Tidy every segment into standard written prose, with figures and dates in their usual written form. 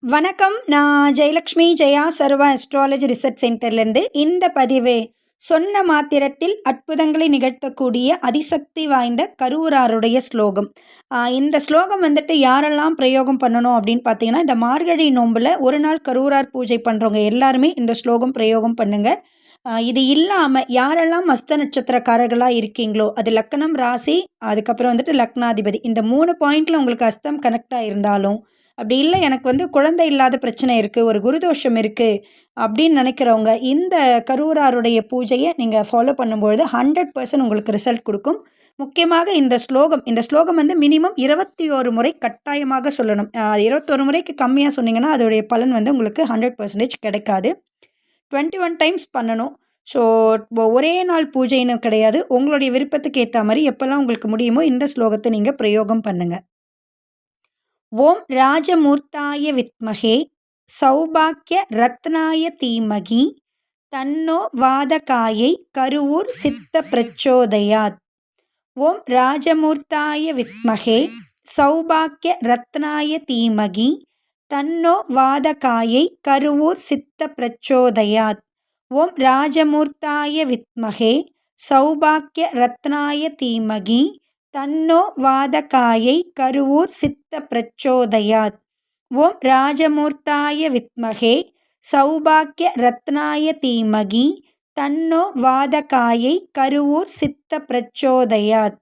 வணக்கம். நான் ஜெயலக்ஷ்மி ஜெயா சர்வா astrology research சென்டர்லேருந்து இந்த பதிவு சொன்ன மாத்திரத்தில் அற்புதங்களை நிகழ்த்தக்கூடிய அதிசக்தி வாய்ந்த கருவூராருடைய ஸ்லோகம். இந்த ஸ்லோகம் வந்துட்டு யாரெல்லாம் பிரயோகம் பண்ணணும் அப்படின்னு பார்த்தீங்கன்னா, இந்த மார்கழி நோம்பில் ஒரு நாள் கருவூரார் பூஜை பண்ணுறவங்க எல்லாருமே இந்த ஸ்லோகம் பிரயோகம் பண்ணுங்கள். இது இல்லாமல் யாரெல்லாம் மஸ்த நட்சத்திரக்காரர்களாக இருக்கீங்களோ, அது லக்னம், ராசி, அதுக்கப்புறம் வந்துட்டு லக்னாதிபதி, இந்த 3 பாயிண்டில் உங்களுக்கு அஸ்தம் கனெக்டாக இருந்தாலும், அப்படி இல்லை எனக்கு வந்து குழந்தை இல்லாத பிரச்சனை இருக்குது, ஒரு குருதோஷம் இருக்குது அப்படின்னு நினைக்கிறவங்க இந்த கருவூராருடைய பூஜையை நீங்கள் ஃபாலோ பண்ணும்பொழுது 100% உங்களுக்கு ரிசல்ட் கொடுக்கும். முக்கியமாக இந்த ஸ்லோகம் வந்து மினிமம் 21 முறை கட்டாயமாக சொல்லணும். 21 முறைக்கு கம்மியாக சொன்னீங்கன்னா அதோடைய பலன் வந்து உங்களுக்கு 100% கிடைக்காது. 21 டைம்ஸ் பண்ணணும். ஸோ ஒரே நாள் பூஜைன்னு கிடையாது. உங்களுடைய விருப்பத்துக்கு ஏற்ற மாதிரி எப்போல்லாம் உங்களுக்கு முடியுமோ இந்த ஸ்லோகத்தை நீங்கள் பிரயோகம் பண்ணுங்கள். ஓம் ராஜமூர்த்தாய வித்மகே சௌபாக்கிய ரத்னாய தீமகி தன்னோ வாதகாயை கருவூர் சித்த பிரச்சோதயாத். ஓம் ராஜமூர்த்தாய வித்மகே சௌபாக்கிய ரத்னாய தீமகி தன்னோ வாதகாயை கருவூர் சித்த பிரச்சோதயாத். ஓம் ராஜமூர்த்தாய வித்மகே சௌபாக்கிய ரத்னாய தீமகி தன்னோ வாதகாயை கருவூர் சித்த பிரச்சோதயாத். ஓம் ராஜமூர்த்தாய வித்மகே சௌபாக்கிய ரத்னாய தீமகி தன்னோ வாதகாயை கருவூர் சித்த பிரச்சோதயாத்.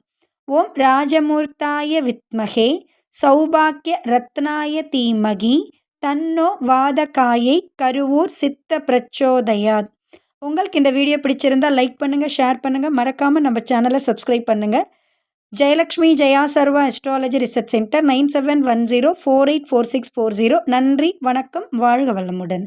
ஓம் ராஜமூர்த்தாய வித்மகே சௌபாக்கிய ரத்னாய தீமகி தன்னோ வாதகாயை கருவூர் சித்த பிரச்சோதயாத். உங்களுக்கு இந்த வீடியோ பிடிச்சிருந்தால் லைக் பண்ணுங்கள், ஷேர் பண்ணுங்கள், மறக்காமல் நம்ம சேனலை சப்ஸ்கிரைப் பண்ணுங்கள். ஜெயலக்ஷ்மி ஜெயா சர்வா அஸ்ட்ராலஜி ரிசர்ச் சென்டர் 9710484640. நன்றி, வணக்கம், வாழ்க வளமுடன்.